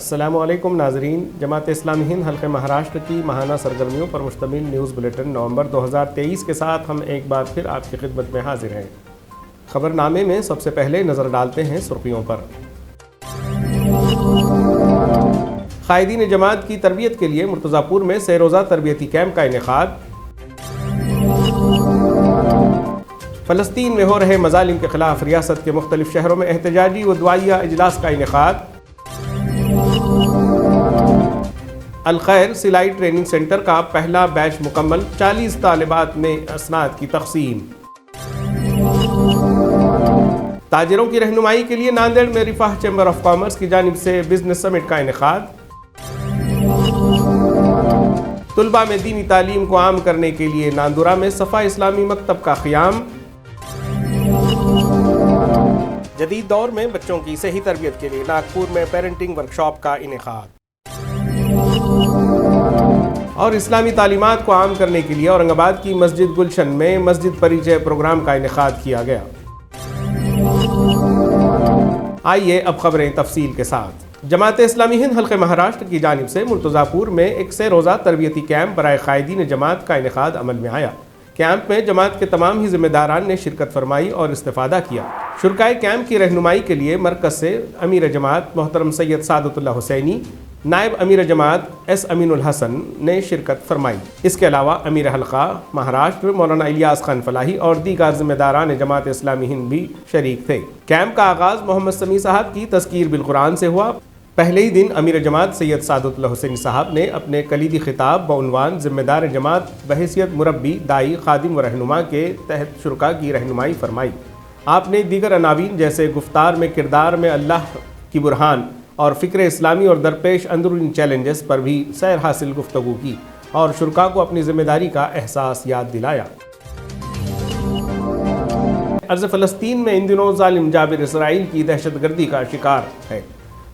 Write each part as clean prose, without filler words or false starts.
السلام علیکم ناظرین، جماعت اسلامی ہند حلقہ مہاراشٹر کی ماہانہ سرگرمیوں پر مشتمل نیوز بلیٹن نومبر 2023 کے ساتھ ہم ایک بار پھر آپ کی خدمت میں حاضر ہیں۔ خبر نامے میں سب سے پہلے نظر ڈالتے ہیں سرخیوں پر۔ قائدین جماعت کی تربیت کے لیے مرتضیٰ پور میں 3 روزہ تربیتی کیمپ کا انعقاد۔ فلسطین میں ہو رہے مظالم کے خلاف ریاست کے مختلف شہروں میں احتجاجی و دعائیہ اجلاس کا انعقاد۔ الخیر سلائی ٹریننگ سینٹر کا پہلا بیچ مکمل، 40 طالبات میں اسناد کی تقسیم۔ تاجروں کی رہنمائی کے لیے ناندیڑ میں رفاح چیمبر آف کامرس کی جانب سے بزنس سمٹ کا انعقاد۔ طلباء میں دینی تعلیم کو عام کرنے کے لیے ناندورہ میں صفا اسلامی مکتب کا قیام۔ جدید دور میں بچوں کی صحیح تربیت کے لیے ناگپور میں پیرنٹنگ ورکشاپ کا انعقاد۔ اور اسلامی تعلیمات کو عام کرنے کے لیے اورنگ آباد کی مسجد گلشن میں مسجد پریچے پروگرام کا انعقاد کیا گیا۔ آئیے اب خبریں تفصیل کے ساتھ۔ جماعت اسلامی ہند حلقہ مہاراشٹر کی جانب سے مرتضیٰ پور میں ایک 3 روزہ تربیتی کیمپ برائے قائدین جماعت کا انعقاد عمل میں آیا۔ کیمپ میں جماعت کے تمام ہی ذمہ داران نے شرکت فرمائی اور استفادہ کیا۔ شرکائے کیمپ کی رہنمائی کے لیے مرکز سے امیر جماعت محترم سید سعادت اللہ حسینی، نائب امیر جماعت ایس امین الحسن نے شرکت فرمائی۔ اس کے علاوہ امیر حلقہ مہاراشٹر مولانا الیاس خان فلاحی اور دیگر ذمہ داران جماعت اسلامی ہند بھی شریک تھے۔ کیمپ کا آغاز محمد سمیع صاحب کی تذکیر بالقرآن سے ہوا۔ پہلے ہی دن امیر جماعت سید سعادت اللہ حسینی صاحب نے اپنے کلیدی خطاب بعنوان ذمہ دار جماعت بحیثیت مربی، دائی، خادم و رہنما کے تحت شرکاء کی رہنمائی فرمائی۔ آپ نے دیگر عناوین جیسے گفتار میں کردار میں اللہ کی برہان اور فکر اسلامی اور درپیش اندرونی چیلنجز پر بھی سیر حاصل گفتگو کی اور شرکاء کو اپنی ذمہ داری کا احساس یاد دلایا۔ ارض فلسطین میں ان دنوں ظالم جابر اسرائیل کی دہشت گردی کا شکار ہے۔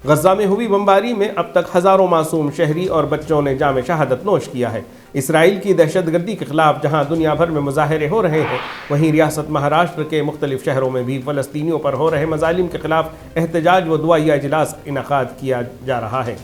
غزہ میں ہوئی بمباری میں اب تک ہزاروں معصوم شہری اور بچوں نے جام شہادت نوش کیا ہے۔ اسرائیل کی دہشت گردی کے خلاف جہاں دنیا بھر میں مظاہرے ہو رہے ہیں، وہیں ریاست مہاراشٹر کے مختلف شہروں میں بھی فلسطینیوں پر ہو رہے مظالم کے خلاف احتجاج و دعائیہ اجلاس انعقاد کیا جا رہا ہے۔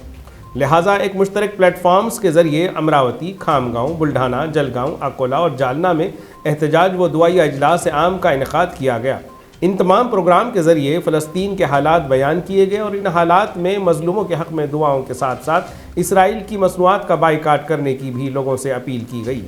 لہٰذا ایک مشترک پلیٹ فارمز کے ذریعے امراوتی، کھامگاؤں، بلڈھانا، جلگاؤں، اکولا اور جالنا میں احتجاج و دعائیہ اجلاس عام کا انعقاد کیا گیا۔ ان تمام پروگرام کے ذریعے فلسطین کے حالات بیان کیے گئے اور ان حالات میں مظلوموں کے حق میں دعاؤں کے ساتھ ساتھ اسرائیل کی مصنوعات کا بائیکاٹ کرنے کی بھی لوگوں سے اپیل کی گئی۔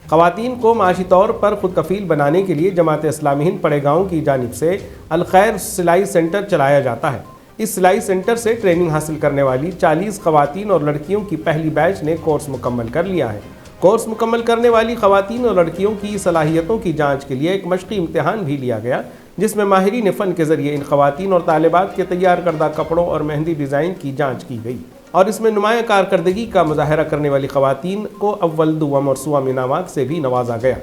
خواتین کو معاشی طور پر خود کفیل بنانے کے لیے جماعت اسلامی ہند پڑے گاؤں کی جانب سے الخیر سلائی سینٹر چلایا جاتا ہے۔ اس سلائی سینٹر سے ٹریننگ حاصل کرنے والی 40 خواتین اور لڑکیوں کی پہلی بیچ نے کورس مکمل کر لیا ہے۔ کورس مکمل کرنے والی خواتین اور لڑکیوں کی صلاحیتوں کی جانچ کے لیے ایک مشقی امتحان بھی لیا گیا، جس میں ماہرین فن کے ذریعے ان خواتین اور طالبات کے تیار کردہ کپڑوں اور مہندی ڈیزائن کی جانچ کی گئی اور اس میں نمایاں کارکردگی کا مظاہرہ کرنے والی خواتین کو اول، دوم اور سوم انعامات سے بھی نوازا گیا۔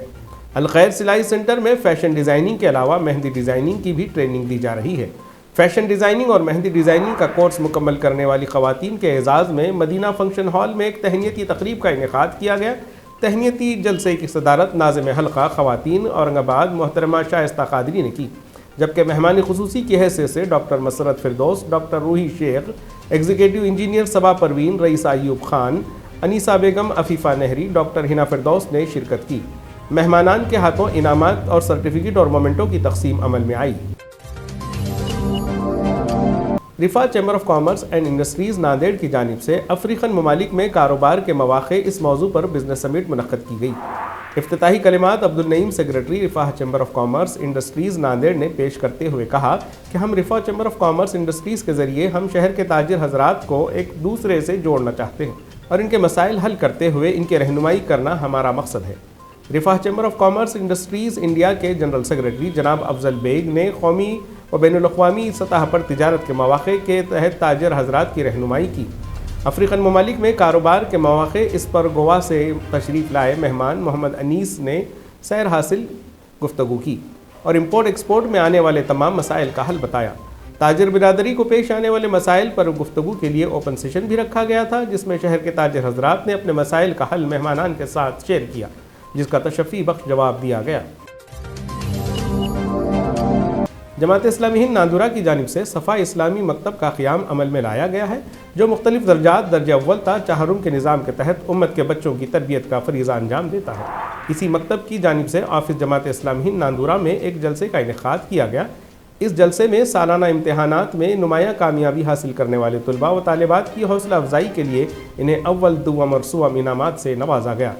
الخیر سلائی سینٹر میں فیشن ڈیزائننگ کے علاوہ مہندی ڈیزائننگ کی بھی ٹریننگ دی جا رہی ہے۔ فیشن ڈیزائننگ اور مہندی ڈیزائننگ کا کورس مکمل کرنے والی خواتین کے اعزاز میں مدینہ فنکشن ہال میں ایک تہنیتی تقریب کا انعقاد کیا گیا۔ تہنیتی جلسے کی صدارت ناظم حلقہ خواتین اورنگ آباد محترمہ شائستہ قادری نے کی، جبکہ مہمان خصوصی کی حیثیت سے ڈاکٹر مسرت فردوس، ڈاکٹر روحی شیخ، ایگزیکٹو انجینئر صبا پروین، رئیسہ ایوب خان، انیسہ بیگم، عفیفہ نہری، ڈاکٹر ہنا فردوس نے شرکت کی۔ مہمانان کے ہاتھوں انعامات اور سرٹیفکیٹ اور مومنٹوں کی تقسیم عمل میں آئی۔ Rifah chamber of commerce and industries Nanded کی جانب سے افریقن ممالک میں کاروبار کے مواقع اس موضوع پر بزنس سمٹ منعقد کی گئی۔ افتتاحی کلمات Abdul Naeem secretary Rifah chamber of commerce industries Nanded نے پیش کرتے ہوئے کہا کہ ہم Rifah chamber of commerce industries کے ذریعے ہم شہر کے تاجر حضرات کو ایک دوسرے سے جوڑنا چاہتے ہیں اور ان کے مسائل حل کرتے ہوئے ان کی رہنمائی کرنا ہمارا مقصد ہے۔ رفاح chamber of commerce industries India کے جنرل سیکریٹری جناب افضل بیگ نے قومی و بین الاقوامی سطح پر تجارت کے مواقع کے تحت تاجر حضرات کی رہنمائی کی۔ افریقن ممالک میں کاروبار کے مواقع اس پر گوا سے تشریف لائے مہمان محمد انیس نے سیر حاصل گفتگو کی اور امپورٹ ایکسپورٹ میں آنے والے تمام مسائل کا حل بتایا۔ تاجر برادری کو پیش آنے والے مسائل پر گفتگو کے لیے اوپن سیشن بھی رکھا گیا تھا، جس میں شہر کے تاجر حضرات نے اپنے مسائل کا حل مہمانان کے ساتھ شیئر کیا، جس کا تشفی بخش جواب دیا گیا۔ جماعت اسلامی ہند ناندورہ کی جانب سے صفا اسلامی مکتب کا قیام عمل میں لایا گیا ہے، جو مختلف درجات درجہ اول تا چہارم کے نظام کے تحت امت کے بچوں کی تربیت کا فریضہ انجام دیتا ہے۔ اسی مکتب کی جانب سے آفس جماعت اسلامی ہند ناندورہ میں ایک جلسے کا انعقاد کیا گیا۔ اس جلسے میں سالانہ امتحانات میں نمایاں کامیابی حاصل کرنے والے طلباء و طالبات کی حوصلہ افزائی کے لیے انہیں اول، دوم اور سوم انعامات سے نوازا گیا۔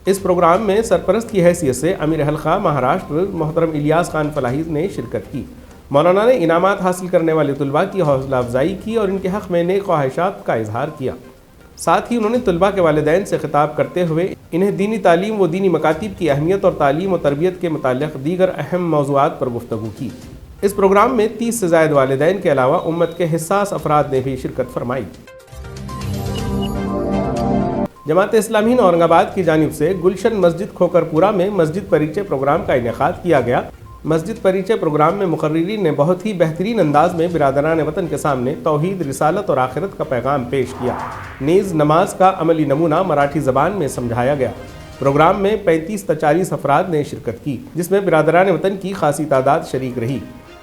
اس پروگرام میں سرپرست کی حیثیت سے امیر حلقہ مہاراشٹر محترم الیاس خان فلاحی نے شرکت کی۔ مولانا نے انعامات حاصل کرنے والے طلباء کی حوصلہ افزائی کی اور ان کے حق میں نیک خواہشات کا اظہار کیا۔ ساتھ ہی انہوں نے طلباء کے والدین سے خطاب کرتے ہوئے انہیں دینی تعلیم و دینی مکاتب کی اہمیت اور تعلیم و تربیت کے متعلق دیگر اہم موضوعات پر گفتگو کی۔ اس پروگرام میں 30 سے زائد والدین کے علاوہ امت کے حساس افراد نے بھی شرکت فرمائی۔ جماعت اسلامی ہند اورنگ آباد کی جانب سے گلشن مسجد کھوکرپورہ میں مسجد پریچے پروگرام کا انعقاد کیا گیا۔ مسجد پریچے پروگرام میں مقررین نے بہت ہی بہترین انداز میں برادران وطن کے سامنے توحید، رسالت اور آخرت کا پیغام پیش کیا۔ نیز نماز کا عملی نمونہ مراٹھی زبان میں سمجھایا گیا۔ پروگرام میں 35 تا 40 افراد نے شرکت کی، جس میں برادران وطن کی خاصی تعداد شریک رہی۔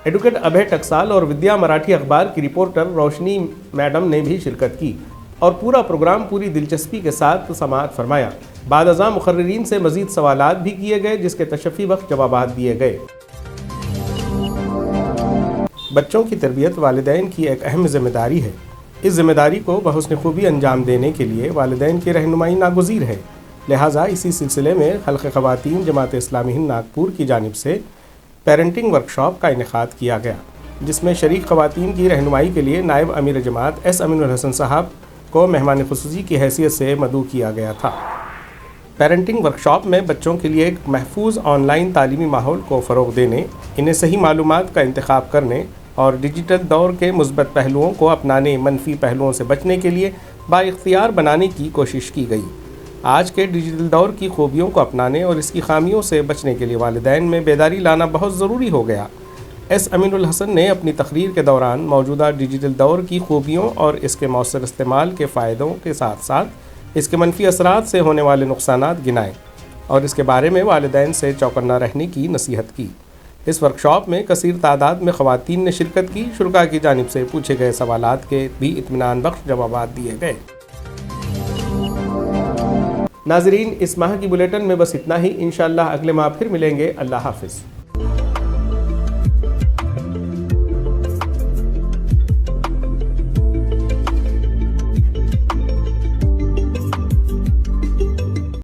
ایڈوکیٹ ابھے ٹکسال اور ودیا مراٹھی اخبار کی رپورٹر روشنی میڈم نے بھی شرکت کی اور پورا پروگرام پوری دلچسپی کے ساتھ سماعت فرمایا۔ بعد ازاں مقررین سے مزید سوالات بھی کیے گئے، جس کے تشفی وقت جوابات دیے گئے۔ بچوں کی تربیت والدین کی ایک اہم ذمہ داری ہے۔ اس ذمہ داری کو بحسن خوبی انجام دینے کے لیے والدین کی رہنمائی ناگزیر ہے۔ لہٰذا اسی سلسلے میں حلقہ خواتین جماعت اسلامی ہند ناگپور کی جانب سے پیرنٹنگ ورکشاپ کا انعقاد کیا گیا، جس میں شریک خواتین کی رہنمائی کے لیے نائب امیر جماعت ایس امین الحسن صاحب کو مہمان خصوصی کی حیثیت سے مدعو کیا گیا تھا۔ پیرنٹنگ ورکشاپ میں بچوں کے لیے ایک محفوظ آن لائن تعلیمی ماحول کو فروغ دینے، انہیں صحیح معلومات کا انتخاب کرنے اور ڈیجیٹل دور کے مثبت پہلوؤں کو اپنانے، منفی پہلوؤں سے بچنے کے لیے بااختیار بنانے کی کوشش کی گئی۔ آج کے ڈیجیٹل دور کی خوبیوں کو اپنانے اور اس کی خامیوں سے بچنے کے لیے والدین میں بیداری لانا بہت ضروری ہو گیا۔ ایس امین الحسن نے اپنی تقریر کے دوران موجودہ ڈیجیٹل دور کی خوبیوں اور اس کے مؤثر استعمال کے فائدوں کے ساتھ ساتھ اس کے منفی اثرات سے ہونے والے نقصانات گنائے اور اس کے بارے میں والدین سے چوکنا رہنے کی نصیحت کی۔ اس ورکشاپ میں کثیر تعداد میں خواتین نے شرکت کی۔ شرکاء کی جانب سے پوچھے گئے سوالات کے بھی اطمینان بخش جوابات دیے گئے۔ ناظرین، اس ماہ کی بلیٹن میں بس اتنا ہی۔ انشاءاللہ اگلے ماہ پھر ملیں گے۔ اللہ حافظ۔